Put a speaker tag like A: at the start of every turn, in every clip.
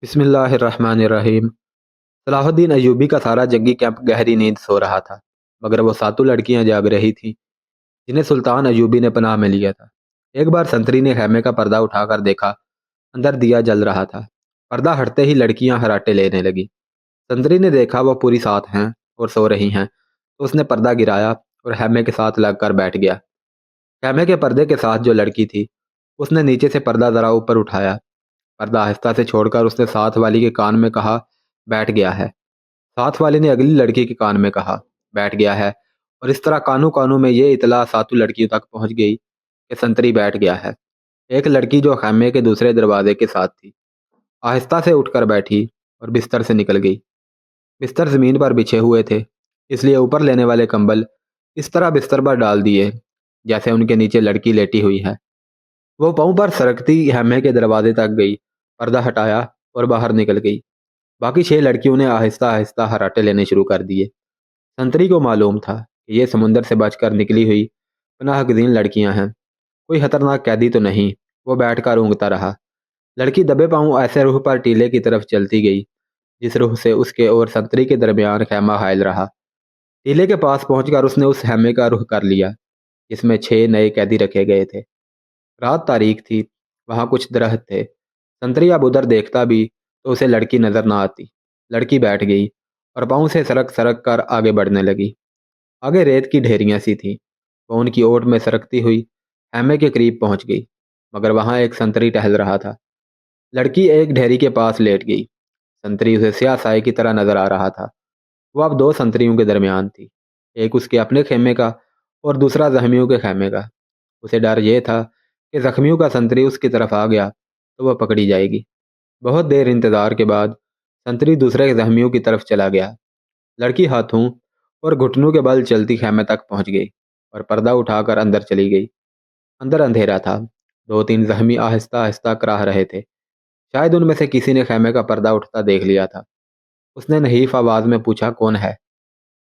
A: بسم اللہ الرحمن الرحیم۔ صلاح الدین ایوبی کا سارا جنگی کیمپ گہری نیند سو رہا تھا، مگر وہ ساتوں لڑکیاں جاگ رہی تھیں جنہیں سلطان ایوبی نے پناہ میں لیا تھا۔ ایک بار سنتری نے خیمے کا پردہ اٹھا کر دیکھا، اندر دیا جل رہا تھا۔ پردہ ہٹتے ہی لڑکیاں ہراٹے لینے لگی۔ سنتری نے دیکھا وہ پوری ساتھ ہیں اور سو رہی ہیں، تو اس نے پردہ گرایا اور خیمے کے ساتھ لگ کر بیٹھ گیا۔ خیمے کے پردے کے ساتھ جو لڑکی تھی، اس نے نیچے سے پردہ ذرا اوپر اٹھایا۔ پردہ آہستہ سے چھوڑ کر اس نے ساتھ والی کے کان میں کہا، بیٹھ گیا ہے۔ ساتھ والی نے اگلی لڑکی کے کان میں کہا، بیٹھ گیا ہے، اور اس طرح کانوں کانوں میں یہ اطلاع ساتوں لڑکیوں تک پہنچ گئی کہ سنتری بیٹھ گیا ہے۔ ایک لڑکی جو خیمے کے دوسرے دروازے کے ساتھ تھی، آہستہ سے اٹھ کر بیٹھی اور بستر سے نکل گئی۔ بستر زمین پر بچھے ہوئے تھے، اس لیے اوپر لینے والے کمبل اس طرح بستر پر ڈال دیے جیسے ان کے نیچے لڑکی لیٹی ہوئی ہے۔ وہ پاؤں پر سرکتی خیمے کے دروازے تک گئی، پردہ ہٹایا اور باہر نکل گئی۔ باقی 6 لڑکیوں نے آہستہ آہستہ ہراٹے لینے شروع کر دیے۔ سنتری کو معلوم تھا کہ یہ سمندر سے بچ کر نکلی ہوئی پناہ گزین لڑکیاں ہیں، کوئی خطرناک قیدی تو نہیں۔ وہ بیٹھ کر اونگتا رہا۔ لڑکی دبے پاؤں ایسے رخ پر ٹیلے کی طرف چلتی گئی جس رخ سے اس کے اور سنتری کے درمیان خیمہ حائل رہا۔ ٹیلے کے پاس پہنچ کر اس نے اس خیمے کا رخ کر لیا جس میں 6 نئے قیدی رکھے گئے تھے۔ رات تاریک تھی، وہاں کچھ درخت تھے۔ سنتری اب ادھر دیکھتا بھی تو اسے لڑکی نظر نہ آتی۔ لڑکی بیٹھ گئی اور پاؤں سے سرک سرک کر آگے بڑھنے لگی۔ آگے ریت کی ڈھیریاں سی تھیں۔ وہ ان کی اوٹ میں سرکتی ہوئی خیمے کے قریب پہنچ گئی، مگر وہاں ایک سنتری ٹہل رہا تھا۔ لڑکی ایک ڈھیری کے پاس لیٹ گئی۔ سنتری اسے سیاہ سائے کی طرح نظر آ رہا تھا۔ وہ اب 2 سنتریوں کے درمیان تھی، ایک اس کے اپنے خیمے کا اور دوسرا زخمیوں کے خیمے کا۔ اسے ڈر یہ تھا کہ زخمیوں کا سنتری اس کی طرف آ گیا تو وہ پکڑی جائے گی۔ بہت دیر انتظار کے بعد سنتری دوسرے زخمیوں کی طرف چلا گیا۔ لڑکی ہاتھوں اور گھٹنوں کے بل چلتی خیمے تک پہنچ گئی اور پردہ اٹھا کر اندر چلی گئی۔ اندر اندھیرا تھا۔ 2-3 زخمی آہستہ آہستہ کراہ رہے تھے۔ شاید ان میں سے کسی نے خیمے کا پردہ اٹھتا دیکھ لیا تھا۔ اس نے نحیف آواز میں پوچھا، کون ہے؟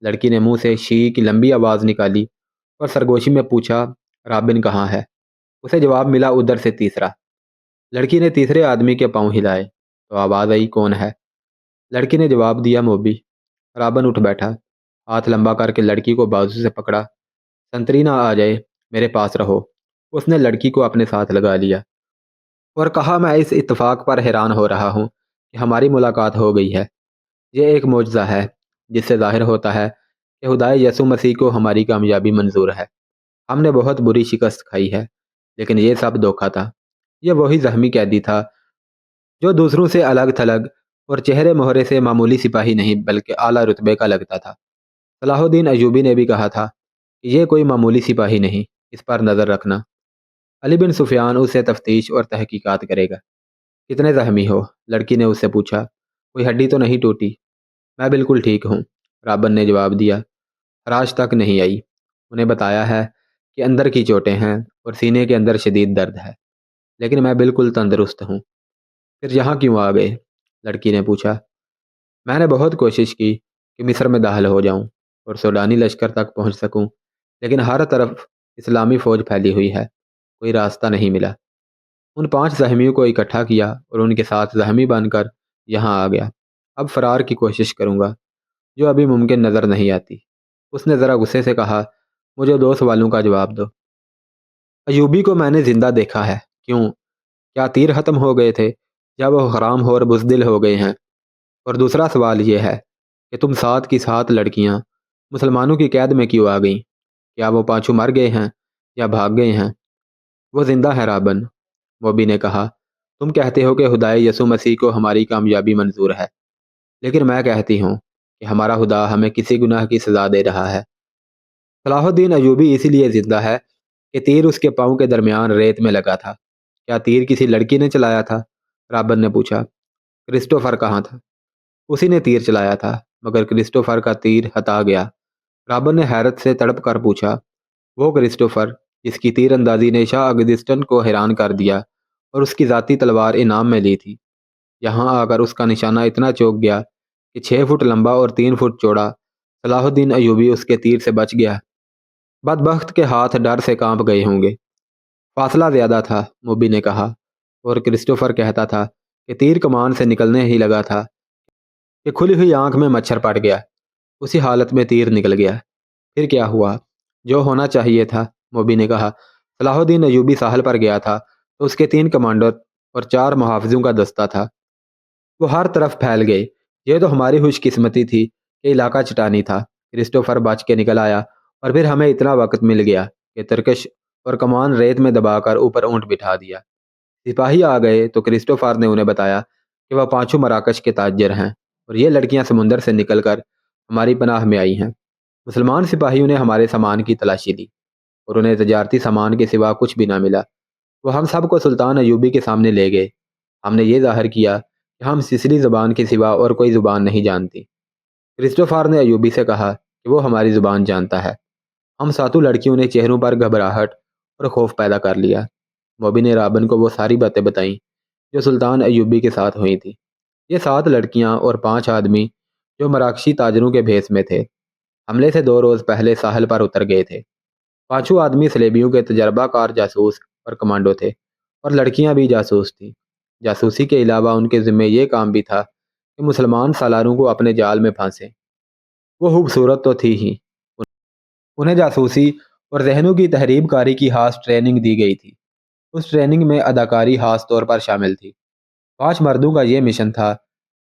A: لڑکی نے منہ سے شی کی لمبی آواز نکالی اور سرگوشی میں پوچھا، رابن کہاں ہے؟ اسے جواب ملا، ادھر سے تیسرا۔ لڑکی نے تیسرے آدمی کے پاؤں ہلائے تو آواز آئی، کون ہے؟ لڑکی نے جواب دیا، موبی۔ رابن اٹھ بیٹھا، ہاتھ لمبا کر کے لڑکی کو بازو سے پکڑا۔ سنتری نہ آ جائے، میرے پاس رہو۔ اس نے لڑکی کو اپنے ساتھ لگا لیا اور کہا، میں اس اتفاق پر حیران ہو رہا ہوں کہ ہماری ملاقات ہو گئی ہے۔ یہ ایک معجزہ ہے جس سے ظاہر ہوتا ہے کہ خدائے یسوع مسیح کو ہماری کامیابی منظور ہے۔ ہم نے بہت بری شکست کھائی ہے، لیکن یہ سب دھوکہ تھا۔ یہ وہی زخمی قیدی تھا جو دوسروں سے الگ تھلگ اور چہرے مہرے سے معمولی سپاہی نہیں بلکہ اعلیٰ رتبے کا لگتا تھا۔ صلاح الدین ایوبی نے بھی کہا تھا کہ یہ کوئی معمولی سپاہی نہیں، اس پر نظر رکھنا۔ علی بن سفیان اس سے تفتیش اور تحقیقات کرے گا۔ کتنے زخمی ہو؟ لڑکی نے اس سے پوچھا۔ کوئی ہڈی تو نہیں ٹوٹی؟ میں بالکل ٹھیک ہوں، رابن نے جواب دیا۔ خراش تک نہیں آئی۔ انہیں بتایا ہے کہ اندر کی چوٹیں ہیں اور سینے کے اندر شدید درد ہے، لیکن میں بالکل تندرست ہوں۔ پھر یہاں کیوں آ گئے؟ لڑکی نے پوچھا۔ میں نے بہت کوشش کی کہ مصر میں داخل ہو جاؤں اور سوڈانی لشکر تک پہنچ سکوں، لیکن ہر طرف اسلامی فوج پھیلی ہوئی ہے، کوئی راستہ نہیں ملا۔ ان 5 زخمیوں کو اکٹھا کیا اور ان کے ساتھ زخمی بن کر یہاں آ گیا۔ اب فرار کی کوشش کروں گا، جو ابھی ممکن نظر نہیں آتی۔ اس نے ذرا غصے سے کہا، مجھے 2 سوالوں کا جواب دو۔ ایوبی کو میں نے زندہ دیکھا ہے، کیوں؟ کیا تیر ختم ہو گئے تھے یا وہ حرام ہو اور بزدل ہو گئے ہیں؟ اور دوسرا سوال یہ ہے کہ تم 7 کی 7 لڑکیاں مسلمانوں کی قید میں کیوں آ گئیں؟ کیا وہ 5 مر گئے ہیں یا بھاگ گئے ہیں؟ وہ زندہ ہے رابن، موبی نے کہا۔ تم کہتے ہو کہ خدائے یسوع مسیح کو ہماری کامیابی منظور ہے، لیکن میں کہتی ہوں کہ ہمارا خدا ہمیں کسی گناہ کی سزا دے رہا ہے۔ صلاح الدین ایوبی اسی لیے زندہ ہے کہ تیر اس کے پاؤں کے درمیان ریت میں لگا تھا۔ کیا تیر کسی لڑکی نے چلایا تھا؟ رابن نے پوچھا۔ کرسٹوفر کہاں تھا؟ اسی نے تیر چلایا تھا، مگر کرسٹوفر کا تیر ہتا گیا۔ رابن نے حیرت سے تڑپ کر پوچھا، وہ کرسٹوفر جس کی تیر اندازی نے شاہ اگستن کو حیران کر دیا اور اس کی ذاتی تلوار انعام میں لی تھی، یہاں آ کر اس کا نشانہ اتنا چوک گیا کہ 6 فٹ لمبا اور 3 فٹ چوڑا صلاح الدین ایوبی اس کے تیر سے بچ گیا۔ بدبخت کے ہاتھ ڈر سے کانپ گئے ہوں گے۔ فاصلہ زیادہ تھا، موبی نے کہا، اور کرسٹوفر کہتا تھا کہ تیر کمان سے نکلنے ہی لگا تھا کہ کھلی ہوئی آنکھ میں مچھر پڑ گیا۔ اسی حالت میں تیر نکل گیا۔ پھر کیا ہوا؟ جو ہونا چاہیے تھا، موبی نے کہا۔ صلاح الدین ایوبی ساحل پر گیا تھا تو اس کے 3 کمانڈر اور 4 محافظوں کا دستہ تھا۔ وہ ہر طرف پھیل گئے۔ یہ تو ہماری خوش قسمتی تھی کہ علاقہ چٹانی تھا۔ کرسٹوفر بچ کے نکل آیا اور پھر ہمیں اتنا وقت مل گیا کہ ترکش اور کمان ریت میں دبا کر اوپر اونٹ بٹھا دیا۔ سپاہی آ گئے تو کرسٹوفر نے انہیں بتایا کہ وہ 5 مراکش کے تاجر ہیں اور یہ لڑکیاں سمندر سے نکل کر ہماری پناہ میں آئی ہیں۔ مسلمان سپاہیوں نے ہمارے سامان کی تلاشی لی اور انہیں تجارتی سامان کے سوا کچھ بھی نہ ملا۔ وہ ہم سب کو سلطان ایوبی کے سامنے لے گئے۔ ہم نے یہ ظاہر کیا کہ ہم سسلی زبان کے سوا اور کوئی زبان نہیں جانتی۔ کرسٹوفر نے ایوبی سے کہا کہ وہ ہماری زبان جانتا ہے۔ ہم 7 لڑکیوں نے چہروں پر گھبراہٹ اور خوف پیدا کر لیا۔ موبی نے رابن کو وہ ساری باتیں بتائیں جو سلطان ایوبی کے ساتھ ہوئی تھی۔ یہ 7 لڑکیاں اور 5 آدمی جو مراکشی تاجروں کے بھیس میں تھے، حملے سے 2 روز پہلے ساحل پر اتر گئے تھے۔ 5 آدمی سلیبیوں کے تجربہ کار جاسوس اور کمانڈو تھے اور لڑکیاں بھی جاسوس تھیں۔ جاسوسی کے علاوہ ان کے ذمہ یہ کام بھی تھا کہ مسلمان سالاروں کو اپنے جال میں پھانسیں۔ وہ خوبصورت تو تھی ہی، انہیں جاسوسی اور ذہنوں کی تحریب کاری کی خاص ٹریننگ دی گئی تھی۔ اس ٹریننگ میں اداکاری خاص طور پر شامل تھی۔ 5 مردوں کا یہ مشن تھا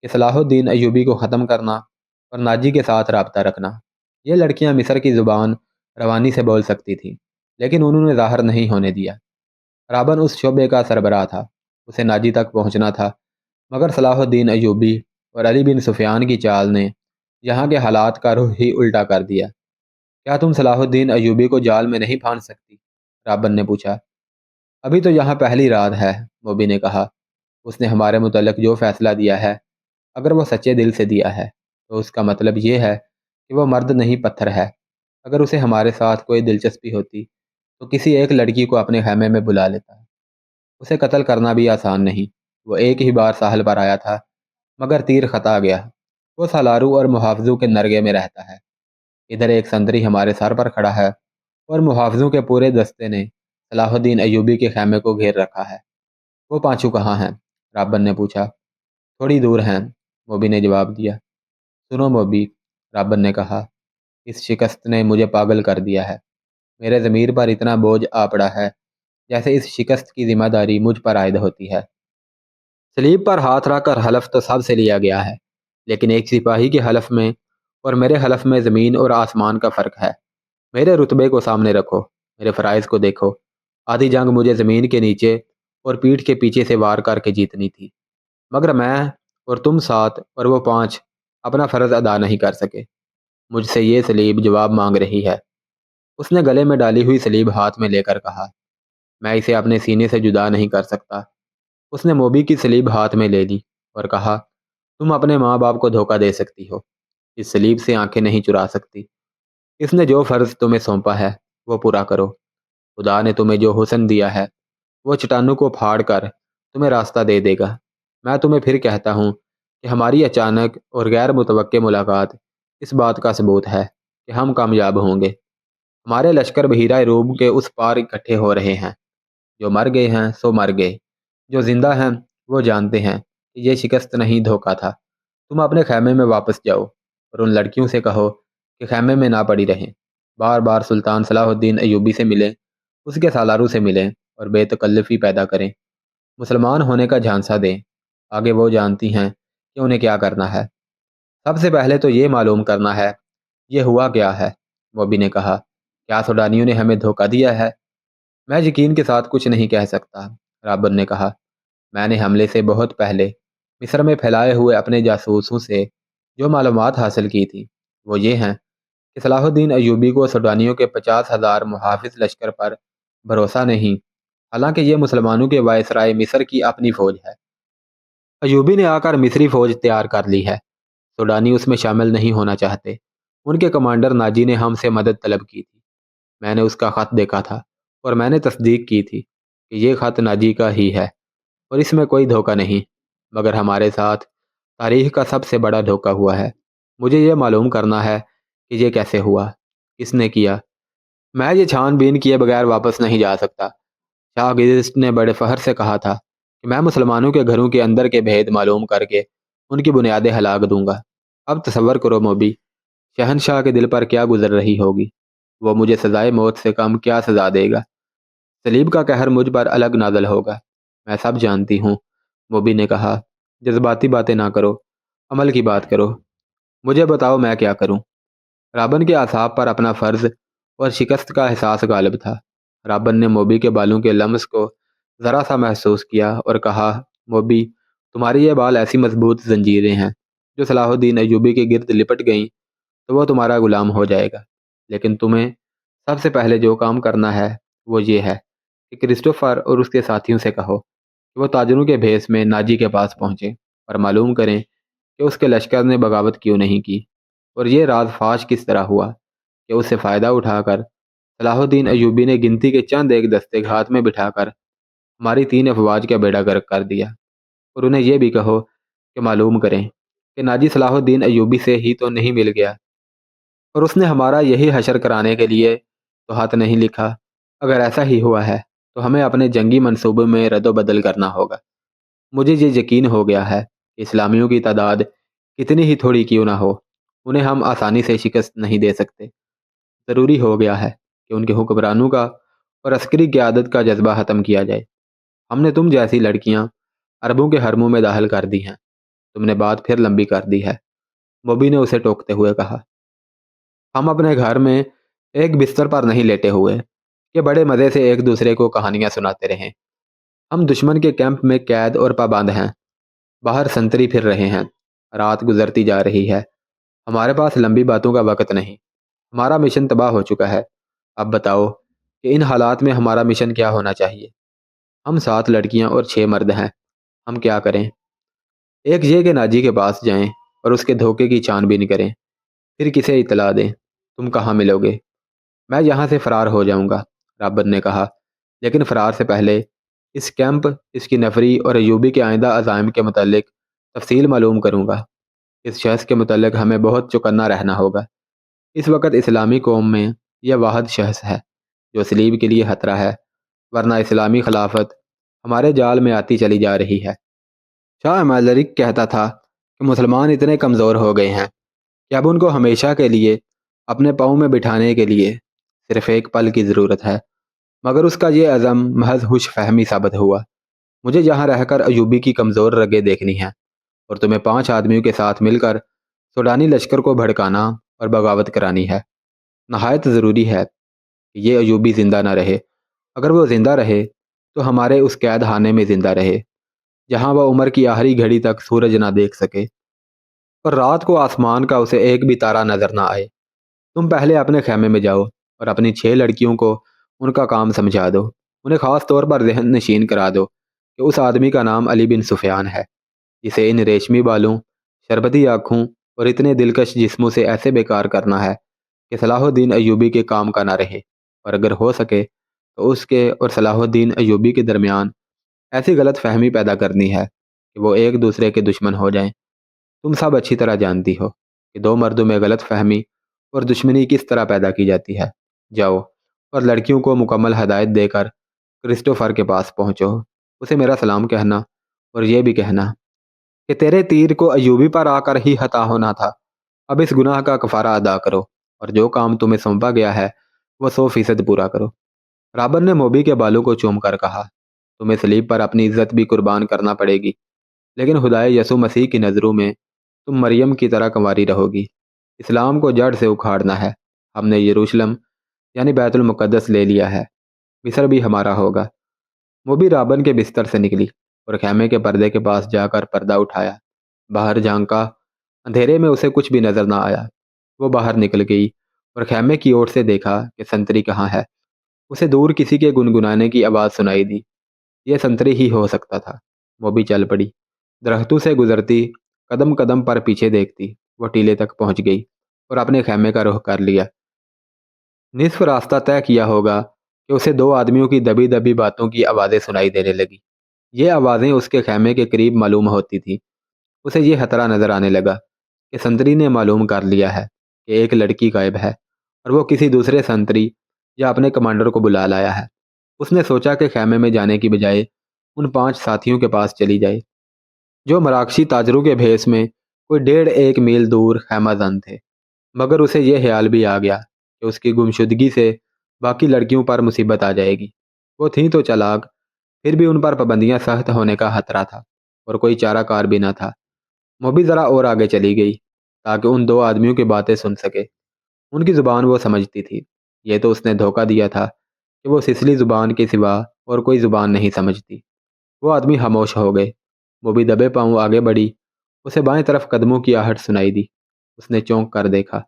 A: کہ صلاح الدین ایوبی کو ختم کرنا اور ناجی کے ساتھ رابطہ رکھنا۔ یہ لڑکیاں مصر کی زبان روانی سے بول سکتی تھیں، لیکن انہوں نے ظاہر نہیں ہونے دیا۔ رابن اس شعبے کا سربراہ تھا، اسے ناجی تک پہنچنا تھا، مگر صلاح الدین ایوبی اور علی بن سفیان کی چال نے یہاں کے حالات کا رخ ہی الٹا کر دیا۔ کیا تم صلاح الدین ایوبی کو جال میں نہیں پھانس سکتی؟ رابن نے پوچھا۔ ابھی تو یہاں پہلی رات ہے، موبی نے کہا۔ اس نے ہمارے متعلق جو فیصلہ دیا ہے، اگر وہ سچے دل سے دیا ہے تو اس کا مطلب یہ ہے کہ وہ مرد نہیں پتھر ہے۔ اگر اسے ہمارے ساتھ کوئی دلچسپی ہوتی تو کسی ایک لڑکی کو اپنے خیمے میں بلا لیتا۔ اسے قتل کرنا بھی آسان نہیں۔ وہ ایک ہی بار ساحل پر آیا تھا، مگر تیر خطا گیا۔ وہ سالاروں اور محافظوں کے نرگے میں رہتا ہے۔ ادھر ایک سنتری ہمارے سر پر کھڑا ہے اور محافظوں کے پورے دستے نے صلاح الدین ایوبی کے خیمے کو گھیر رکھا ہے۔ وہ 5 کہاں ہیں؟ رابن نے پوچھا۔ تھوڑی دور ہیں، موبی نے جواب دیا۔ سنو موبی، رابن نے کہا، اس شکست نے مجھے پاگل کر دیا ہے۔ میرے ضمیر پر اتنا بوجھ آ پڑا ہے جیسے اس شکست کی ذمہ داری مجھ پر عائد ہوتی ہے۔ سلیب پر ہاتھ رکھ کر حلف تو سب سے لیا گیا ہے، لیکن ایک سپاہی کے حلف میں اور میرے حلف میں زمین اور آسمان کا فرق ہے۔ میرے رتبے کو سامنے رکھو، میرے فرائض کو دیکھو۔ آدھی جنگ مجھے زمین کے نیچے اور پیٹھ کے پیچھے سے وار کر کے جیتنی تھی، مگر میں اور تم 7 اور وہ 5 اپنا فرض ادا نہیں کر سکے۔ مجھ سے یہ سلیب جواب مانگ رہی ہے۔ اس نے گلے میں ڈالی ہوئی سلیب ہاتھ میں لے کر کہا، میں اسے اپنے سینے سے جدا نہیں کر سکتا۔ اس نے موبی کی سلیب ہاتھ میں لے لی اور کہا، تم اپنے ماں باپ کو دھوکہ دے سکتی ہو، اس سلیب سے آنکھیں نہیں چرا سکتی۔ اس نے جو فرض تمہیں سونپا ہے وہ پورا کرو۔ خدا نے تمہیں جو حسن دیا ہے وہ چٹانوں کو پھاڑ کر تمہیں راستہ دے دے گا۔ میں تمہیں پھر کہتا ہوں کہ ہماری اچانک اور غیر متوقع ملاقات اس بات کا ثبوت ہے کہ ہم کامیاب ہوں گے۔ ہمارے لشکر بحیرہ روم کے اس پار اکٹھے ہو رہے ہیں۔ جو مر گئے ہیں سو مر گئے، جو زندہ ہیں وہ جانتے ہیں کہ یہ شکست نہیں، دھوکہ تھا۔ تم اپنے خیمے میں واپس جاؤ اور ان لڑکیوں سے کہو کہ خیمے میں نہ پڑی رہیں۔ بار بار سلطان صلاح الدین ایوبی سے ملیں، اس کے سالاروں سے ملیں اور بے تکلفی پیدا کریں۔ مسلمان ہونے کا جھانسا دیں، آگے وہ جانتی ہیں کہ انہیں کیا کرنا ہے۔ سب سے پہلے تو یہ معلوم کرنا ہے یہ ہوا کیا ہے، موبی نے کہا۔ کیا سوڈانیوں نے ہمیں دھوکہ دیا ہے؟ میں یقین کے ساتھ کچھ نہیں کہہ سکتا، رابن نے کہا۔ میں نے حملے سے بہت پہلے مصر میں پھیلائے ہوئے اپنے جاسوسوں سے جو معلومات حاصل کی تھی وہ یہ ہیں کہ صلاح الدین ایوبی کو سوڈانیوں کے 50,000 محافظ لشکر پر بھروسہ نہیں، حالانکہ یہ مسلمانوں کے وائسرائے مصر کی اپنی فوج ہے۔ ایوبی نے آ کر مصری فوج تیار کر لی ہے، سوڈانی اس میں شامل نہیں ہونا چاہتے۔ ان کے کمانڈر ناجی نے ہم سے مدد طلب کی تھی۔ میں نے اس کا خط دیکھا تھا اور میں نے تصدیق کی تھی کہ یہ خط ناجی کا ہی ہے اور اس میں کوئی دھوکہ نہیں، مگر ہمارے ساتھ تاریخ کا سب سے بڑا دھوکہ ہوا ہے۔ مجھے یہ معلوم کرنا ہے کہ یہ کیسے ہوا، کس نے کیا۔ میں یہ چھان بین کیے بغیر واپس نہیں جا سکتا، شاہ گزشت نے بڑے فخر سے کہا تھا۔ کہ میں مسلمانوں کے گھروں کے اندر کے بھید معلوم کر کے ان کی بنیادیں ہلاک دوں گا۔ اب تصور کرو موبی، شہنشاہ کے دل پر کیا گزر رہی ہوگی۔ وہ مجھے سزائے موت سے کم کیا سزا دے گا؟ سلیب کا قہر مجھ پر الگ نازل ہوگا۔ میں سب جانتی ہوں، موبی نے کہا۔ جذباتی باتیں نہ کرو، عمل کی بات کرو۔ مجھے بتاؤ میں کیا کروں؟ رابن کے اعصاب پر اپنا فرض اور شکست کا احساس غالب تھا۔ رابن نے موبی کے بالوں کے لمس کو ذرا سا محسوس کیا اور کہا، موبی، تمہاری یہ بال ایسی مضبوط زنجیریں ہیں، جو صلاح الدین ایوبی کے گرد لپٹ گئیں تو وہ تمہارا غلام ہو جائے گا۔ لیکن تمہیں سب سے پہلے جو کام کرنا ہے وہ یہ ہے کہ کرسٹوفر اور اس کے ساتھیوں سے کہو کہ وہ تاجروں کے بھیس میں ناجی کے پاس پہنچیں اور معلوم کریں کہ اس کے لشکر نے بغاوت کیوں نہیں کی اور یہ راز فاش کس طرح ہوا کہ اس سے فائدہ اٹھا کر صلاح الدین ایوبی نے گنتی کے چند ایک دستے ہاتھ میں بٹھا کر ہماری 3 افواج کا بیڑا غرق کر دیا۔ اور انہیں یہ بھی کہو کہ معلوم کریں کہ ناجی صلاح الدین ایوبی سے ہی تو نہیں مل گیا اور اس نے ہمارا یہی حشر کرانے کے لیے تو ہاتھ نہیں لکھا۔ اگر ایسا ہی ہوا ہے تو ہمیں اپنے جنگی منصوبے میں رد و بدل کرنا ہوگا۔ مجھے یہ یقین ہو گیا ہے کہ اسلامیوں کی تعداد کتنی ہی تھوڑی کیوں نہ ہو، انہیں ہم آسانی سے شکست نہیں دے سکتے۔ ضروری ہو گیا ہے کہ ان کے حکمرانوں کا اور عسکری قیادت کا جذبہ ختم کیا جائے۔ ہم نے تم جیسی لڑکیاں عربوں کے حرموں میں داخل کر دی ہیں، تم نے بات پھر لمبی کر دی ہے، موبی نے اسے ٹوکتے ہوئے کہا۔ ہم اپنے گھر میں ایک بستر پر نہیں لیٹے ہوئے کہ بڑے مزے سے ایک دوسرے کو کہانیاں سناتے رہیں۔ ہم دشمن کے کیمپ میں قید اور پابند ہیں، باہر سنتری پھر رہے ہیں، رات گزرتی جا رہی ہے، ہمارے پاس لمبی باتوں کا وقت نہیں، ہمارا مشن تباہ ہو چکا ہے۔ اب بتاؤ کہ ان حالات میں ہمارا مشن کیا ہونا چاہیے؟ ہم 7 لڑکیاں اور 6 مرد ہیں، ہم کیا کریں؟ ایک یہ کہ ناجی کے پاس جائیں اور اس کے دھوکے کی چھان بین کریں، پھر کسے اطلاع دیں۔ تم کہاں ملو گے؟ میں یہاں سے فرار ہو جاؤں گا، رابن نے کہا، لیکن فرار سے پہلے اس کیمپ، اس کی نفری اور ایوبی کے آئندہ عزائم کے متعلق تفصیل معلوم کروں گا۔ اس شخص کے متعلق ہمیں بہت چوکنا رہنا ہوگا۔ اس وقت اسلامی قوم میں یہ واحد شخص ہے جو سلیب کے لیے خطرہ ہے، ورنہ اسلامی خلافت ہمارے جال میں آتی چلی جا رہی ہے۔ شاہ مالرک کہتا تھا کہ مسلمان اتنے کمزور ہو گئے ہیں کہ اب ان کو ہمیشہ کے لیے اپنے پاؤں میں بٹھانے کے لیے صرف ایک پل کی ضرورت ہے، مگر اس کا یہ عزم محض ہوش فہمی ثابت ہوا۔ مجھے یہاں رہ کر ایوبی کی کمزور رگیں دیکھنی ہیں اور تمہیں 5 آدمیوں کے ساتھ مل کر سوڈانی لشکر کو بھڑکانا اور بغاوت کرانی ہے۔ نہایت ضروری ہے کہ یہ ایوبی زندہ نہ رہے۔ اگر وہ زندہ رہے تو ہمارے اس قید خانے میں زندہ رہے جہاں وہ عمر کی آخری گھڑی تک سورج نہ دیکھ سکے اور رات کو آسمان کا اسے ایک بھی تارا نظر نہ آئے۔ تم پہلے اپنے خیمے میں جاؤ اور اپنی 6 لڑکیوں کو ان کا کام سمجھا دو، انہیں خاص طور پر ذہن نشین کرا دو کہ اس آدمی کا نام علی بن سفیان ہے جسے ان ریشمی بالوں، شربتی آنکھوں اور اتنے دلکش جسموں سے ایسے بیکار کرنا ہے کہ صلاح الدین ایوبی کے کام کا نہ رہے، اور اگر ہو سکے تو اس کے اور صلاح الدین ایوبی کے درمیان ایسی غلط فہمی پیدا کرنی ہے کہ وہ ایک دوسرے کے دشمن ہو جائیں۔ تم سب اچھی طرح جانتی ہو کہ 2 مردوں میں غلط فہمی اور دشمنی کس طرح پیدا کی جاتی ہے۔ جاؤ اور لڑکیوں کو مکمل ہدایت دے کر کرسٹوفر کے پاس پہنچو، اسے میرا سلام کہنا اور یہ بھی کہنا کہ تیرے تیر کو ایوبی پر آ کر ہی خطا ہونا تھا۔ اب اس گناہ کا کفارہ ادا کرو اور جو کام تمہیں سونپا گیا ہے وہ 100% پورا کرو۔ رابن نے موبی کے بالوں کو چوم کر کہا، تمہیں سلیب پر اپنی عزت بھی قربان کرنا پڑے گی، لیکن خدائے یسوع مسیح کی نظروں میں تم مریم کی طرح کنواری رہو گی۔ اسلام کو جڑ سے اکھاڑنا ہے۔ ہم نے یروشلم یعنی بیت المقدس لے لیا ہے، مصر بھی ہمارا ہوگا۔ موبی رابن کے بستر سے نکلی اور خیمے کے پردے کے پاس جا کر پردہ اٹھایا۔ باہر جھانکا، اندھیرے میں اسے کچھ بھی نظر نہ آیا۔ وہ باہر نکل گئی اور خیمے کی اوٹ سے دیکھا کہ سنتری کہاں ہے۔ اسے دور کسی کے گنگنانے کی آواز سنائی دی، یہ سنتری ہی ہو سکتا تھا۔ موبی چل پڑی، درختوں سے گزرتی، قدم قدم پر پیچھے دیکھتی، وہ ٹیلے تک پہنچ گئی اور اپنے خیمے کا رخ کر لیا۔ نصف راستہ طے کیا ہوگا کہ اسے 2 آدمیوں کی دبی دبی باتوں کی آوازیں سنائی دینے لگی۔ یہ آوازیں اس کے خیمے کے قریب معلوم ہوتی تھیں۔ اسے یہ خطرہ نظر آنے لگا کہ سنتری نے معلوم کر لیا ہے کہ ایک لڑکی غائب ہے اور وہ کسی دوسرے سنتری یا اپنے کمانڈر کو بلا لایا ہے۔ اس نے سوچا کہ خیمے میں جانے کی بجائے ان 5 ساتھیوں کے پاس چلی جائے جو مراکشی تاجروں کے بھیس میں کوئی 1.5 میل دور خیمہ زن تھے، مگر اسے یہ خیال بھی آ گیا کہ اس کی گمشدگی سے باقی لڑکیوں پر مصیبت آ جائے گی۔ وہ تھیں تو چلاک، پھر بھی ان پر پابندیاں سخت ہونے کا خطرہ تھا اور کوئی چارہ کار بھی نہ تھا۔ موبی ذرا اور آگے چلی گئی تاکہ ان 2 آدمیوں کی باتیں سن سکے۔ ان کی زبان وہ سمجھتی تھی، یہ تو اس نے دھوکہ دیا تھا کہ وہ سسلی زبان کے سوا اور کوئی زبان نہیں سمجھتی۔ وہ آدمی خاموش ہو گئے۔ موبی دبے پاؤں آگے بڑھی، اسے بائیں طرف قدموں کی آہٹ سنائی دی۔ اس نے چونک کر دیکھا،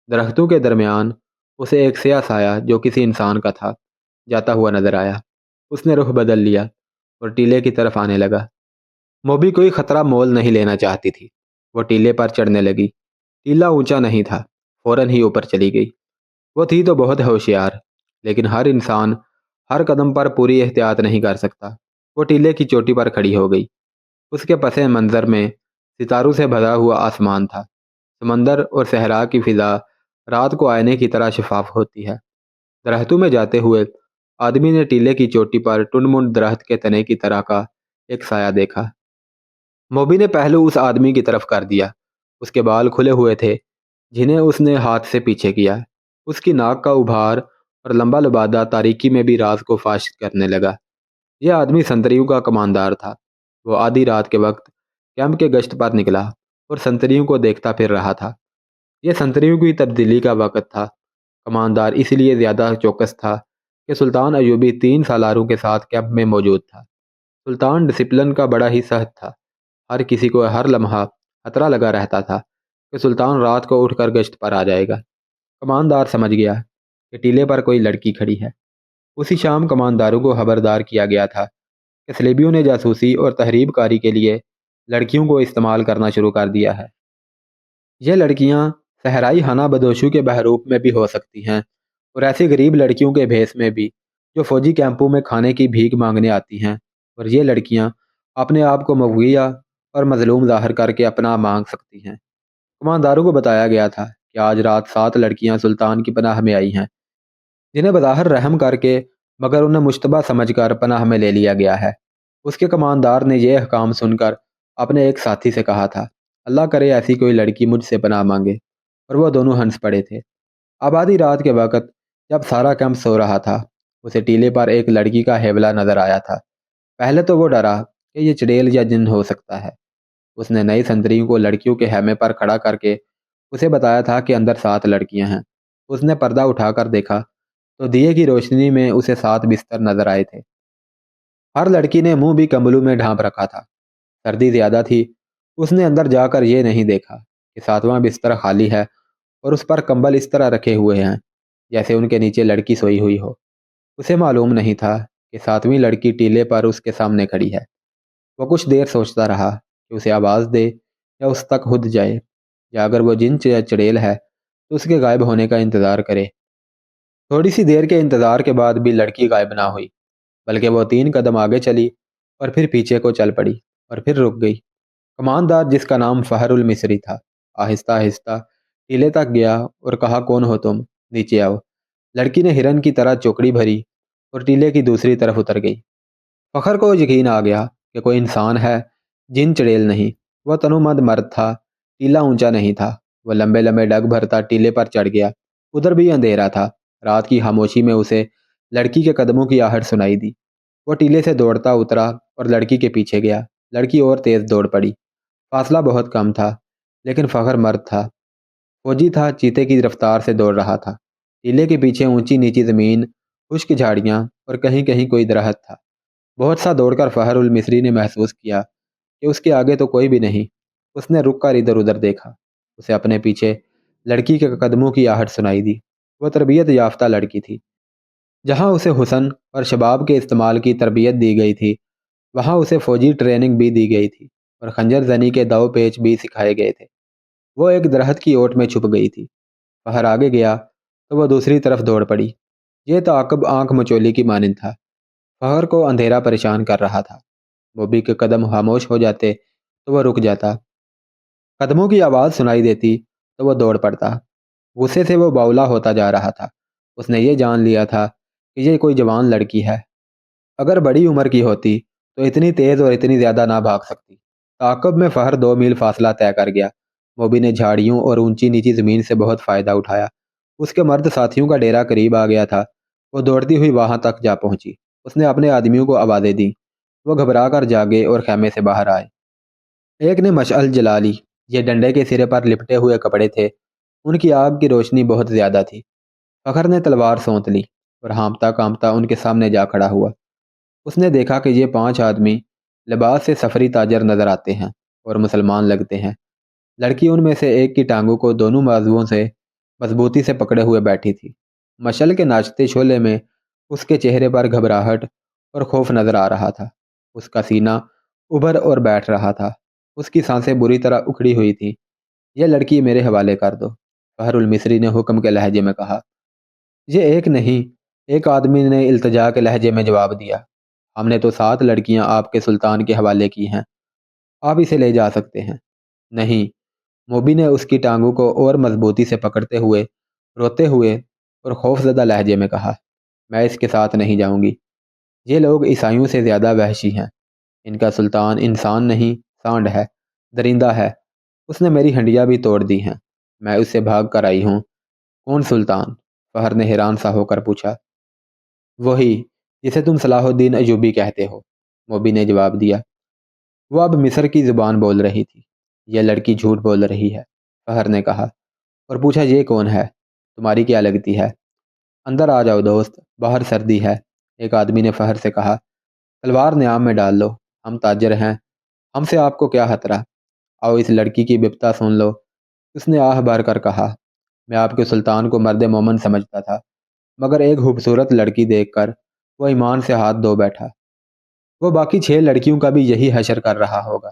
A: درختوں کے درمیان اسے ایک سیاہ سایہ جو کسی انسان کا تھا جاتا ہوا نظر آیا۔ اس نے رخ بدل لیا اور ٹیلے کی طرف آنے لگا۔ موبی کوئی خطرہ مول نہیں لینا چاہتی تھی۔ وہ ٹیلے پر چڑھنے لگی۔ ٹیلا اونچا نہیں تھا، فوراً ہی اوپر چلی گئی۔ وہ تھی تو بہت ہوشیار، لیکن ہر انسان ہر قدم پر پوری احتیاط نہیں کر سکتا۔ وہ ٹیلے کی چوٹی پر کھڑی ہو گئی۔ اس کے پس منظر میں ستاروں سے بھرا ہوا آسمان تھا۔ سمندر اور صحرا کی فضا رات کو آئینے کی طرح شفاف ہوتی ہے۔ درختوں میں جاتے ہوئے آدمی نے ٹیلے کی چوٹی پر ٹنڈ منڈ درخت کے تنے کی طرح کا ایک سایہ دیکھا۔ موبی نے پہلو اس آدمی کی طرف کر دیا۔ اس کے بال کھلے ہوئے تھے جنہیں اس نے ہاتھ سے پیچھے کیا۔ اس کی ناک کا ابھار اور لمبا لبادہ تاریکی میں بھی راز کو فاش کرنے لگا۔ یہ آدمی سنتریوں کا کماندار تھا۔ وہ آدھی رات کے وقت کیمپ کے گشت پر نکلا اور سنتریوں کو دیکھتا پھر رہا تھا۔ یہ سنتریوں کی تبدیلی کا وقت تھا۔ کماندار اس لیے زیادہ چوکس تھا کہ سلطان ایوبی 3 سالاروں کے ساتھ کیمپ میں موجود تھا۔ سلطان ڈسپلن کا بڑا ہی سخت تھا۔ ہر کسی کو ہر لمحہ خطرہ لگا رہتا تھا کہ سلطان رات کو اٹھ کر گشت پر آ جائے گا۔ کماندار سمجھ گیا کہ ٹیلے پر کوئی لڑکی کھڑی ہے۔ اسی شام کمانداروں کو خبردار کیا گیا تھا کہ صلیبیوں نے جاسوسی اور تحریب کاری کے لیے لڑکیوں کو استعمال کرنا شروع کر دیا ہے۔ یہ لڑکیاں صحرائی خانہ بدوشوں کے بحروپ میں بھی ہو سکتی ہیں اور ایسی غریب لڑکیوں کے بھیس میں بھی جو فوجی کیمپوں میں کھانے کی بھیک مانگنے آتی ہیں، اور یہ لڑکیاں اپنے آپ کو مغویہ اور مظلوم ظاہر کر کے اپنا مانگ سکتی ہیں۔ کمانداروں کو بتایا گیا تھا کہ آج رات 7 لڑکیاں سلطان کی پناہ میں آئی ہیں، جنہیں بظاہر رحم کر کے مگر انہیں مشتبہ سمجھ کر پناہ میں لے لیا گیا ہے۔ اس کے کماندار نے یہ احکام سن کر اپنے ایک ساتھی سے کہا تھا، اللہ کرے ایسی کوئی لڑکی مجھ سے پناہ مانگے، اور وہ دونوں ہنس پڑے تھے۔ اب آدھی رات کے وقت جب سارا کیمپ سو رہا تھا، اسے ٹیلے پر ایک لڑکی کا ہیولہ نظر آیا تھا۔ پہلے تو وہ ڈرا کہ یہ چڑیل یا جن ہو سکتا ہے۔ اس نے نئی سنتریوں کو لڑکیوں کے خیمے پر کھڑا کر کے اسے بتایا تھا کہ اندر 7 لڑکیاں ہیں۔ اس نے پردہ اٹھا کر دیکھا تو دیے کی روشنی میں اسے 7 بستر نظر آئے تھے۔ ہر لڑکی نے منہ بھی کمبلوں میں ڈھانپ رکھا تھا۔ سردی زیادہ تھی۔ اس نے اندر جا کر یہ نہیں دیکھا کہ 7واں بستر خالی ہے اور اس پر کمبل اس طرح رکھے ہوئے ہیں جیسے ان کے نیچے لڑکی سوئی ہوئی ہو۔ اسے معلوم نہیں تھا کہ 7ویں لڑکی ٹیلے پر اس کے سامنے کھڑی ہے۔ وہ کچھ دیر سوچتا رہا کہ اسے آواز دے یا اس تک خود جائے، یا اگر وہ جن چڑیل ہے تو اس کے غائب ہونے کا انتظار کرے۔ تھوڑی سی دیر کے انتظار کے بعد بھی لڑکی غائب نہ ہوئی، بلکہ وہ 3 قدم آگے چلی اور پھر پیچھے کو چل پڑی اور پھر رک گئی۔ کماندار، جس کا نام فہر المصری تھا، آہستہ آہستہ ٹیلے تک گیا اور کہا، کون ہو تم؟ نیچے آؤ۔ لڑکی نے ہرن کی طرح چوکڑی بھری اور ٹیلے کی دوسری طرف اتر گئی۔ فخر کو یقین آ گیا کہ کوئی انسان ہے، جن چڑیل نہیں۔ وہ تنومند مرد تھا۔ ٹیلا اونچا نہیں تھا۔ وہ لمبے لمبے ڈگ بھرتا ٹیلے پر چڑھ گیا۔ ادھر بھی اندھیرا تھا۔ رات کی خاموشی میں اسے لڑکی کے قدموں کی آہٹ سنائی دی۔ وہ ٹیلے سے دوڑتا اترا اور لڑکی کے پیچھے گیا۔ لڑکی اور تیز دوڑ پڑی۔ فاصلہ بہت کم تھا، لیکن فخر مرد تھا، فوجی تھا، چیتے کی رفتار سے دوڑ رہا تھا۔ ٹیلے کے پیچھے اونچی نیچی زمین، خشک جھاڑیاں اور کہیں کہیں کوئی درخت تھا۔ بہت سا دوڑ کر فہر المصری نے محسوس کیا کہ اس کے آگے تو کوئی بھی نہیں۔ اس نے رک کر ادھر ادھر دیکھا۔ اسے اپنے پیچھے لڑکی کے قدموں کی آہٹ سنائی دی۔ وہ تربیت یافتہ لڑکی تھی۔ جہاں اسے حسن اور شباب کے استعمال کی تربیت دی گئی تھی، وہاں اسے فوجی ٹریننگ بھی دی گئی تھی اور خنجر زنی کے داؤ پیچ بھی سکھائے گئے تھے۔ وہ ایک درخت کی اوٹ میں چھپ گئی تھی۔ فہر آگے گیا تو وہ دوسری طرف دوڑ پڑی۔ یہ تعاقب آنکھ مچولی کی مانند تھا۔ فخر کو اندھیرا پریشان کر رہا تھا۔ بوبی کے قدم خاموش ہو جاتے تو وہ رک جاتا، قدموں کی آواز سنائی دیتی تو وہ دوڑ پڑتا۔ غصے سے وہ باولا ہوتا جا رہا تھا۔ اس نے یہ جان لیا تھا کہ یہ کوئی جوان لڑکی ہے۔ اگر بڑی عمر کی ہوتی تو اتنی تیز اور اتنی زیادہ نہ بھاگ سکتی۔ تعاقب میں فہر 2 میل فاصلہ طے کر گیا۔ موبی نے جھاڑیوں اور اونچی نیچی زمین سے بہت فائدہ اٹھایا۔ اس کے مرد ساتھیوں کا ڈیرا قریب آ گیا تھا۔ وہ دوڑتی ہوئی وہاں تک جا پہنچی۔ اس نے اپنے آدمیوں کو آوازیں دیں۔ وہ گھبرا کر جاگے اور خیمے سے باہر آئے۔ ایک نے مشعل جلا لی۔ یہ ڈنڈے کے سرے پر لپٹے ہوئے کپڑے تھے۔ ان کی آگ کی روشنی بہت زیادہ تھی۔ فخر نے تلوار سونت لی اور ہانپتا کانپتا ان کے سامنے جا کھڑا ہوا۔ اس نے دیکھا کہ یہ 5 آدمی لباس سے سفری تاجر نظر آتے ہیں اور مسلمان لگتے ہیں۔ لڑکی ان میں سے ایک کی ٹانگوں کو دونوں بازوؤں سے مضبوطی سے پکڑے ہوئے بیٹھی تھی۔ مشعل کے ناچتے شعلے میں اس کے چہرے پر گھبراہٹ اور خوف نظر آ رہا تھا۔ اس کا سینہ ابھر اور بیٹھ رہا تھا۔ اس کی سانسیں بری طرح اکھڑی ہوئی تھیں۔ یہ لڑکی میرے حوالے کر دو، فہر المصری نے حکم کے لہجے میں کہا۔ یہ ایک نہیں، ایک آدمی نے التجا کے لہجے میں جواب دیا۔ ہم نے تو 7 لڑکیاں آپ کے سلطان کے حوالے کی ہیں، آپ اسے لے جا سکتے ہیں۔ نہیں، موبی نے اس کی ٹانگوں کو اور مضبوطی سے پکڑتے ہوئے روتے ہوئے اور خوف زدہ لہجے میں کہا، میں اس کے ساتھ نہیں جاؤں گی۔ یہ لوگ عیسائیوں سے زیادہ وحشی ہیں۔ ان کا سلطان انسان نہیں، سانڈ ہے، درندہ ہے۔ اس نے میری ہنڈیاں بھی توڑ دی ہیں۔ میں اس سے بھاگ کر آئی ہوں۔ کون سلطان؟ فہر نے حیران سا ہو کر پوچھا۔ وہی جسے تم صلاح الدین ایوبی کہتے ہو، موبی نے جواب دیا۔ وہ اب مصر کی زبان بول رہی تھی۔ یہ لڑکی جھوٹ بول رہی ہے، فہر نے کہا اور پوچھا، یہ کون ہے؟ تمہاری کیا لگتی ہے؟ اندر آ جاؤ دوست، باہر سردی ہے، ایک آدمی نے فہر سے کہا۔ تلوار نیام میں ڈال لو، ہم تاجر ہیں، ہم سے آپ کو کیا خطرہ؟ آؤ اس لڑکی کی بپتا سن لو۔ اس نے آہ بھر کر کہا، میں آپ کے سلطان کو مرد مومن سمجھتا تھا، مگر ایک خوبصورت لڑکی دیکھ کر وہ ایمان سے ہاتھ دھو بیٹھا۔ وہ باقی 6 لڑکیوں کا بھی یہی حشر کر رہا ہوگا۔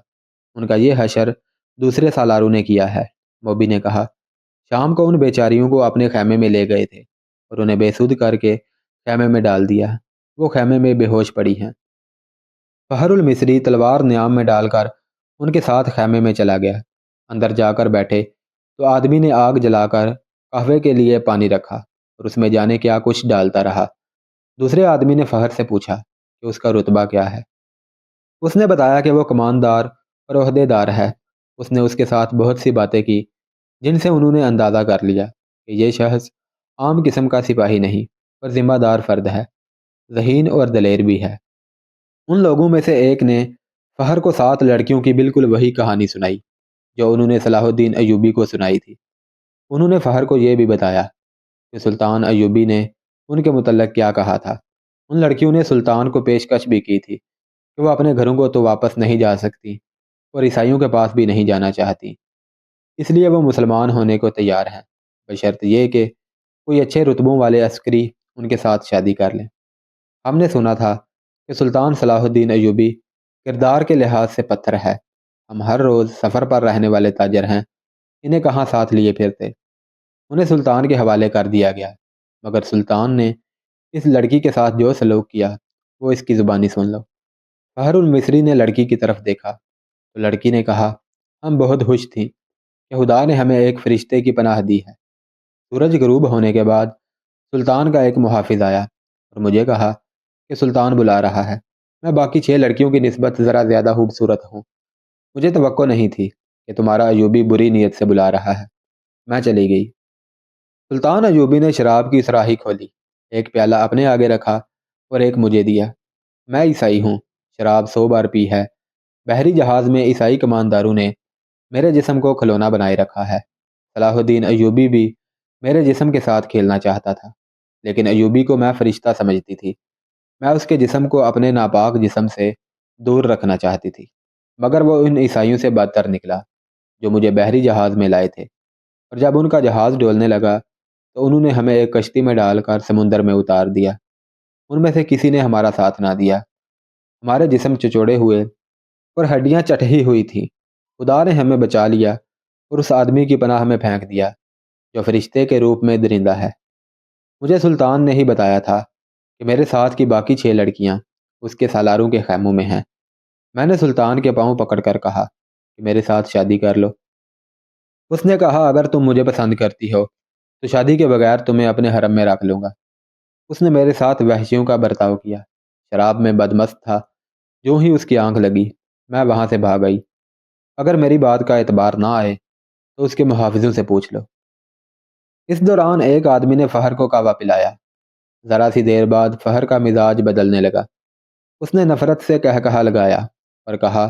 A: ان کا یہ حشر دوسرے سالاروں نے کیا ہے، موبی نے کہا۔ شام کو ان بیچاریوں کو اپنے خیمے میں لے گئے تھے اور انہیں بے سود کر کے خیمے میں ڈال دیا۔ وہ خیمے میں بے ہوش پڑی ہیں۔ فہر المصری تلوار نیام میں ڈال کر ان کے ساتھ خیمے میں چلا گیا۔ اندر جا کر بیٹھے تو آدمی نے آگ جلا کر قہوے کے لیے پانی رکھا اور اس میں جانے کیا کچھ ڈالتا رہا۔ دوسرے آدمی نے فہر سے پوچھا کہ اس کا رتبہ کیا ہے۔ اس نے بتایا کہ وہ کماندار اور عہدے دار ہے۔ اس نے اس کے ساتھ بہت سی باتیں کی جن سے انہوں نے اندازہ کر لیا کہ یہ شخص عام قسم کا سپاہی نہیں پر ذمہ دار فرد ہے، ذہین اور دلیر بھی ہے۔ ان لوگوں میں سے ایک نے فہر کو 7 لڑکیوں کی بالکل وہی کہانی سنائی جو انہوں نے صلاح الدین ایوبی کو سنائی تھی۔ انہوں نے فہر کو یہ بھی بتایا کہ سلطان ایوبی نے ان کے متعلق کیا کہا تھا۔ ان لڑکیوں نے سلطان کو پیشکش بھی کی تھی کہ وہ اپنے گھروں کو تو واپس نہیں جا سکتی اور عیسائیوں کے پاس بھی نہیں جانا چاہتی، اس لیے وہ مسلمان ہونے کو تیار ہیں، بشرط یہ کہ کوئی اچھے رتبوں والے عسکری ان کے ساتھ شادی کر لیں۔ ہم نے سنا تھا کہ سلطان صلاح الدین ایوبی کردار کے لحاظ سے پتھر ہے۔ ہم ہر روز سفر پر رہنے والے تاجر ہیں، انہیں کہاں ساتھ لیے پھرتے؟ انہیں سلطان کے حوالے کر دیا گیا، مگر سلطان نے اس لڑکی کے ساتھ جو سلوک کیا وہ اس کی زبانی سن لو۔ فہر المصری نے لڑکی کی طرف دیکھا تو لڑکی نے کہا، ہم بہت خوش تھیں کہ خدا نے ہمیں ایک فرشتے کی پناہ دی ہے۔ سورج غروب ہونے کے بعد سلطان کا ایک محافظ آیا اور مجھے کہا کہ سلطان بلا رہا ہے۔ میں باقی 6 لڑکیوں کی نسبت ذرا زیادہ خوبصورت ہوں۔ مجھے توقع نہیں تھی کہ تمہارا ایوبی بری نیت سے بلا رہا ہے۔ میں چلی گئی۔ سلطان ایوبی نے شراب کی سراہی کھولی، ایک پیالہ اپنے آگے رکھا اور ایک مجھے دیا۔ میں عیسائی ہوں، شراب 100 بار پی ہے۔ بحری جہاز میں عیسائی کمانداروں نے میرے جسم کو کھلونا بنائے رکھا ہے۔ صلاح الدین ایوبی بھی میرے جسم کے ساتھ کھیلنا چاہتا تھا، لیکن ایوبی کو میں فرشتہ سمجھتی تھی۔ میں اس کے جسم کو اپنے ناپاک جسم سے دور رکھنا چاہتی تھی، مگر وہ ان عیسائیوں سے بدتر نکلا جو مجھے بحری جہاز میں لائے تھے، اور جب ان کا جہاز ڈولنے لگا تو انہوں نے ہمیں ایک کشتی میں ڈال کر سمندر میں اتار دیا۔ ان میں سے کسی نے ہمارا ساتھ نہ دیا۔ ہمارے جسم چچوڑے ہوئے اور ہڈیاں چٹھی ہوئی تھیں۔ خدا نے ہمیں بچا لیا اور اس آدمی کی پناہ میں پھینک دیا جو فرشتے کے روپ میں درندہ ہے۔ مجھے سلطان نے ہی بتایا تھا کہ میرے ساتھ کی باقی 6 لڑکیاں اس کے سالاروں کے خیموں میں ہیں۔ میں نے سلطان کے پاؤں پکڑ کر کہا کہ میرے ساتھ شادی کر لو۔ اس نے کہا، اگر تم مجھے پسند کرتی ہو تو شادی کے بغیر تمہیں اپنے حرم میں رکھ لوں گا۔ اس نے میرے ساتھ وحشیوں کا برتاؤ کیا، شراب میں بدمست تھا، جو ہی اس کی آنکھ لگی میں وہاں سے بھاگ گئی۔ اگر میری بات کا اعتبار نہ آئے تو اس کے محافظوں سے پوچھ لو۔ اس دوران ایک آدمی نے فہر کو قہوہ پلایا۔ ذرا سی دیر بعد فہر کا مزاج بدلنے لگا۔ اس نے نفرت سے کہا لگایا اور کہا،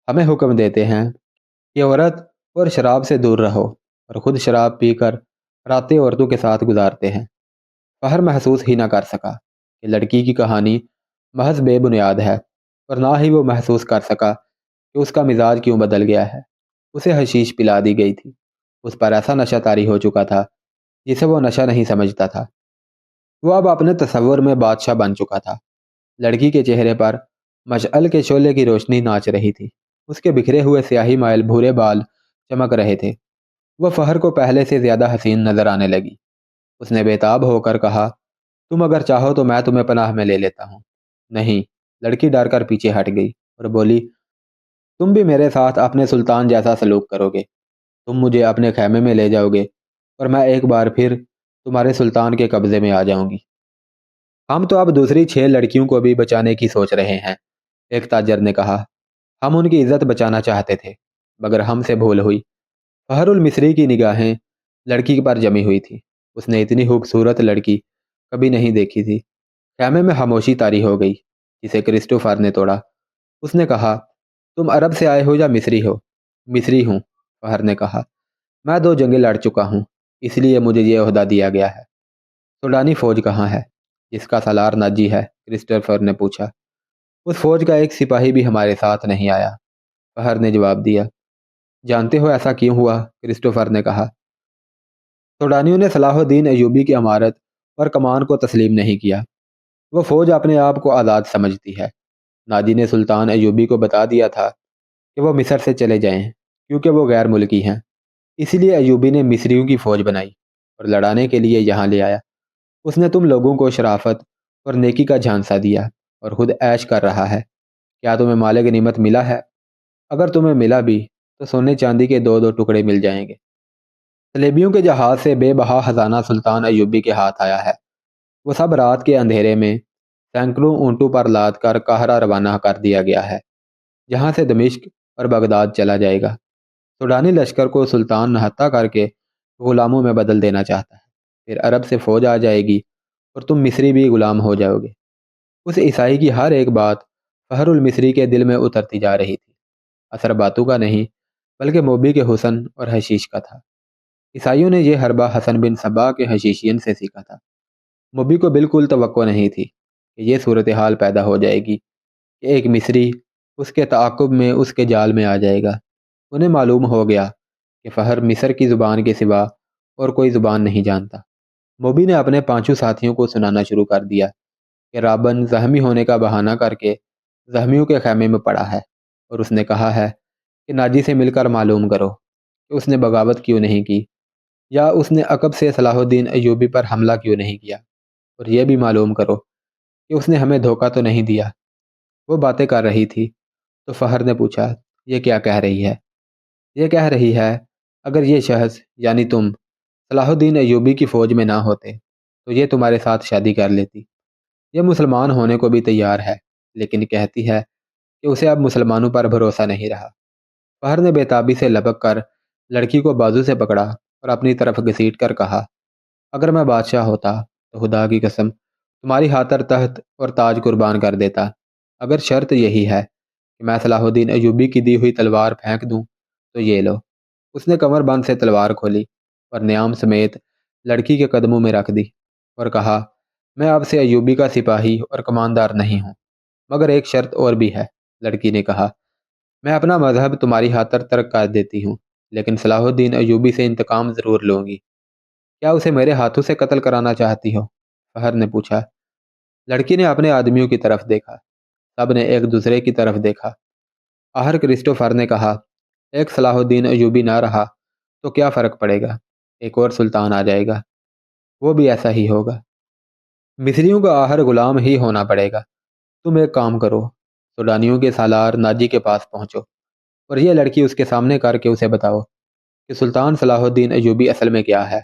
A: ہمیں حکم دیتے ہیں کہ عورت اور شراب سے دور رہو، اور خود شراب پی کر راتیں عورتوں کے ساتھ گزارتے ہیں۔ فہر محسوس ہی نہ کر سکا کہ لڑکی کی کہانی محض بے بنیاد ہے، اور نہ ہی وہ محسوس کر سکا کہ اس کا مزاج کیوں بدل گیا ہے۔ اسے حشیش پلا دی گئی تھی۔ اس پر ایسا نشہ طاری ہو چکا تھا جسے وہ نشہ نہیں سمجھتا تھا۔ وہ اب اپنے تصور میں بادشاہ بن چکا تھا۔ لڑکی کے چہرے پر مشعل کے شعلے کی روشنی ناچ رہی تھی۔ اس کے بکھرے ہوئے سیاہی مائل بھورے بال چمک رہے تھے۔ وہ فہر کو پہلے سے زیادہ حسین نظر آنے لگی۔ اس نے بےتاب ہو کر کہا، تم اگر چاہو تو میں تمہیں پناہ میں لے لیتا ہوں۔ نہیں، لڑکی ڈر کر پیچھے ہٹ گئی اور بولی، تم بھی میرے ساتھ اپنے سلطان جیسا سلوک کرو گے۔ تم مجھے اپنے خیمے میں لے جاؤ گے اور میں ایک بار پھر تمہارے سلطان کے قبضے میں آ جاؤں گی۔ ہم تو اب دوسری 6 لڑکیوں کو بھی بچانے کی سوچ رہے ہیں، ایک تاجر نے کہا۔ ہم ان کی عزت بچانا چاہتے تھے، مگر ہم سے بھول ہوئی۔ فہر المصری کی نگاہیں لڑکی پر جمی ہوئی تھی۔ اس نے اتنی خوبصورت لڑکی کبھی نہیں دیکھی تھی۔ خیمے میں خاموشی طاری ہو گئی جسے کرسٹوفر نے توڑا۔ اس نے کہا، تم عرب سے آئے ہو یا مصری ہو؟ مصری ہوں، فہر نے کہا۔ میں 2 جنگیں لڑ چکا ہوں، اس لیے مجھے یہ عہدہ دیا گیا ہے۔ سوڈانی فوج کہاں ہے؟ جس کا سالار ناجی ہے، کرسٹوفر نے پوچھا۔ اس فوج کا ایک سپاہی بھی ہمارے ساتھ نہیں آیا، فہر نے جواب دیا۔ جانتے ہو ایسا کیوں ہوا؟ کرسٹوفر نے کہا۔ سوڈانیوں نے صلاح الدین ایوبی کی عمارت اور کمان کو تسلیم نہیں کیا۔ وہ فوج اپنے آپ کو آزاد سمجھتی ہے۔ ناجی نے سلطان ایوبی کو بتا دیا تھا کہ وہ مصر سے چلے جائیں کیونکہ وہ غیر ملکی ہیں۔ اسی لیے ایوبی نے مصریوں کی فوج بنائی اور لڑانے کے لیے یہاں لے آیا۔ اس نے تم لوگوں کو شرافت اور نیکی کا جھانسا دیا اور خود عیش کر رہا ہے۔ کیا تمہیں مال غنیمت ملا ہے؟ اگر تمہیں ملا بھی تو سونے چاندی کے 2 ٹکڑے مل جائیں گے۔ صلیبیوں کے جہاز سے بے بہا خزانہ سلطان ایوبی کے ہاتھ آیا ہے۔ وہ سب رات کے اندھیرے میں سینکڑوں اونٹوں پر لاد کر قاہرہ روانہ کر دیا گیا ہے، جہاں سے دمشق اور بغداد چلا جائے گا۔ سوڈانی لشکر کو سلطان نہتہ کر کے غلاموں میں بدل دینا چاہتا ہے۔ پھر عرب سے فوج آ جائے گی اور تم مصری بھی غلام ہو جاؤ گے۔ اس عیسائی کی ہر ایک بات فہر المصری کے دل میں اترتی جا رہی تھی۔ اثر باتوں کا نہیں بلکہ موبی کے حسن اور حشیش کا تھا۔ عیسائیوں نے یہ حربہ حسن بن صبا کے حشیشین سے سیکھا تھا۔ موبی کو بالکل توقع نہیں تھی کہ یہ صورتحال پیدا ہو جائے گی کہ ایک مصری اس کے تعاقب میں اس کے جال میں آ جائے گا۔ انہیں معلوم ہو گیا کہ فہر مصر کی زبان کے سوا اور کوئی زبان نہیں جانتا۔ موبی نے اپنے 5 ساتھیوں کو سنانا شروع کر دیا کہ رابن زخمی ہونے کا بہانہ کر کے زخمیوں کے خیمے میں پڑا ہے، اور اس نے کہا ہے کہ ناجی سے مل کر معلوم کرو کہ اس نے بغاوت کیوں نہیں کی، یا اس نے عقب سے صلاح الدین ایوبی پر حملہ کیوں نہیں کیا، اور یہ بھی معلوم کرو کہ اس نے ہمیں دھوکہ تو نہیں دیا۔ وہ باتیں کر رہی تھی تو فہر نے پوچھا، یہ کیا کہہ رہی ہے؟ یہ کہہ رہی ہے، اگر یہ شخص یعنی تم صلاح الدین ایوبی کی فوج میں نہ ہوتے تو یہ تمہارے ساتھ شادی کر لیتی۔ یہ مسلمان ہونے کو بھی تیار ہے، لیکن کہتی ہے کہ اسے اب مسلمانوں پر بھروسہ نہیں رہا۔ فہر نے بےتابی سے لپک کر لڑکی کو بازو سے پکڑا اور اپنی طرف گھسیٹ کر کہا، اگر میں بادشاہ ہوتا تو خدا کی قسم تمہاری خاطر تخت اور تاج قربان کر دیتا، اگر شرط یہی ہے کہ میں صلاح الدین ایوبی کی دی ہوئی تلوار پھینک دوں تو یہ لو۔ اس نے کمر بند سے تلوار کھولی اور نیام سمیت لڑکی کے قدموں میں رکھ دی اور کہا، میں اب سے ایوبی کا سپاہی اور کماندار نہیں ہوں، مگر ایک شرط اور بھی ہے۔ لڑکی نے کہا، میں اپنا مذہب تمہاری خاطر ترک کر دیتی ہوں، لیکن صلاح الدین ایوبی سے انتقام ضرور لوں گی۔ کیا اسے میرے ہاتھوں سے قتل کرانا چاہتی ہو؟ فہر نے پوچھا۔ لڑکی نے اپنے آدمیوں کی طرف دیکھا۔ سب نے ایک دوسرے کی طرف دیکھا۔ آخر کرسٹوفر نے کہا، ایک صلاح الدین ایوبی نہ رہا تو کیا فرق پڑے گا؟ ایک اور سلطان آ جائے گا، وہ بھی ایسا ہی ہوگا۔ مصریوں کا آخر غلام ہی ہونا پڑے گا۔ تم ایک کام کرو، سوڈانیوں کے سالار ناجی کے پاس پہنچو اور یہ لڑکی اس کے سامنے کر کے اسے بتاؤ کہ سلطان صلاح الدین ایوبی اصل میں کیا ہے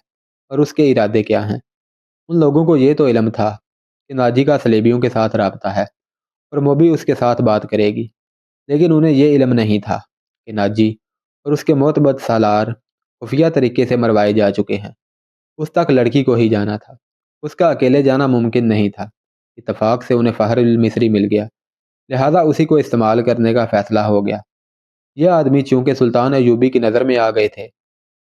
A: اور اس کے ارادے کیا ہیں۔ ان لوگوں کو یہ تو علم تھا کہ ناجی کا صلیبیوں کے ساتھ رابطہ ہے اور موبی اس کے ساتھ بات کرے گی، لیکن انہیں یہ علم نہیں تھا کہ ناجی اور اس کے معتبد سالار خفیہ طریقے سے مروائے جا چکے ہیں۔ اس تک لڑکی کو ہی جانا تھا، اس کا اکیلے جانا ممکن نہیں تھا۔ اتفاق سے انہیں فہر المصری مل گیا، لہذا اسی کو استعمال کرنے کا فیصلہ ہو گیا۔ یہ آدمی چونکہ سلطان ایوبی کی نظر میں آ گئے تھے،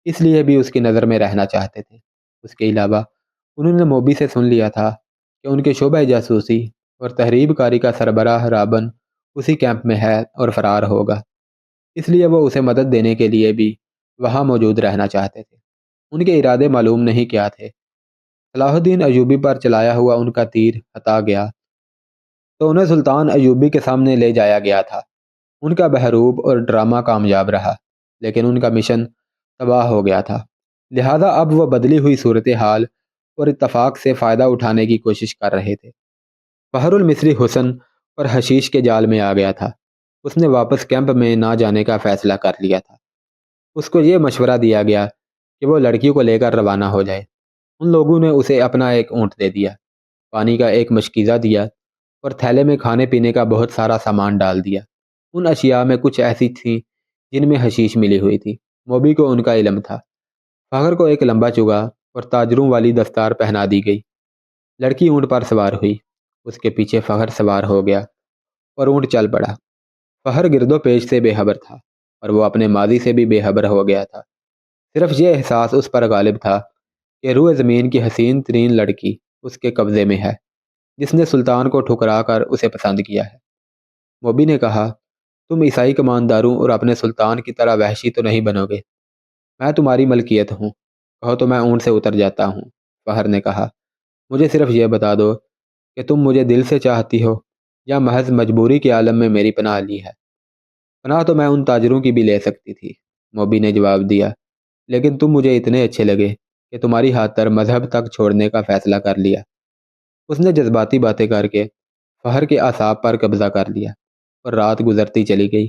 A: اس لیے بھی اس کی نظر میں رہنا چاہتے تھے۔ اس کے علاوہ انہوں نے موبی سے سن لیا تھا کہ ان کے شعبہ جاسوسی اور تحریب کاری کا سربراہ رابن اسی کیمپ میں ہے اور فرار ہوگا، اس لیے وہ اسے مدد دینے کے لیے بھی وہاں موجود رہنا چاہتے تھے۔ ان کے ارادے معلوم نہیں کیا تھے۔ صلاح الدین ایوبی پر چلایا ہوا ان کا تیر ہتا گیا تو انہیں سلطان ایوبی کے سامنے لے جایا گیا تھا۔ ان کا بحروب اور ڈرامہ کامیاب رہا، لیکن ان کا مشن تباہ ہو گیا تھا، لہذا اب وہ بدلی ہوئی صورتحال اور اتفاق سے فائدہ اٹھانے کی کوشش کر رہے تھے۔ فہر المصری حسن اور حشیش کے جال میں آ گیا تھا۔ اس نے واپس کیمپ میں نہ جانے کا فیصلہ کر لیا تھا۔ اس کو یہ مشورہ دیا گیا کہ وہ لڑکی کو لے کر روانہ ہو جائے۔ ان لوگوں نے اسے اپنا ایک اونٹ دے دیا، پانی کا ایک مشکیزہ دیا اور تھیلے میں کھانے پینے کا بہت سارا سامان ڈال دیا۔ ان اشیاء میں کچھ ایسی تھیں جن میں حشیش ملی ہوئی تھی۔ موبی کو ان کا علم تھا۔ فخر کو ایک لمبا چگا اور تاجروں والی دستار پہنا دی گئی۔ لڑکی اونٹ پر سوار ہوئی، اس کے پیچھے فخر سوار ہو گیا اور اونٹ چل پڑا۔ فخر گرد و پیش سے بے خبر تھا اور وہ اپنے ماضی سے بھی بے خبر ہو گیا تھا۔ صرف یہ احساس اس پر غالب تھا کہ روئے زمین کی حسین ترین لڑکی اس کے قبضے میں ہے، جس نے سلطان کو ٹھکرا کر اسے پسند کیا ہے۔ موبی نے کہا، تم عیسائی کمانداروں اور اپنے سلطان کی طرح وحشی تو نہیں بنو گے؟ میں تمہاری ملکیت ہوں، کہو تو میں اونٹ سے اتر جاتا ہوں۔ فخر نے کہا، مجھے صرف یہ بتا دو کہ تم مجھے دل سے چاہتی ہو یا محض مجبوری کے عالم میں میری پناہ لی ہے؟ پناہ تو میں ان تاجروں کی بھی لے سکتی تھی، موبی نے جواب دیا، لیکن تم مجھے اتنے اچھے لگے کہ تمہاری خاطر مذہب تک چھوڑنے کا فیصلہ کر لیا۔ اس نے جذباتی باتیں کر کے فخر کے اعصاب پر قبضہ کر لیا اور رات گزرتی چلی گئی۔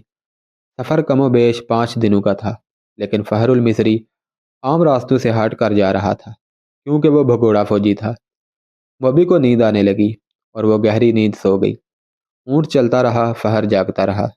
A: سفر کم و بیش 5 دنوں کا تھا، لیکن فخر المصری عام راستوں سے ہٹ کر جا رہا تھا کیونکہ وہ بھگوڑا فوجی تھا۔ موبی کو نیند آنے لگی اور وہ گہری نیند سو گئی۔ اونٹ چلتا رہا، فخر جاگتا رہا۔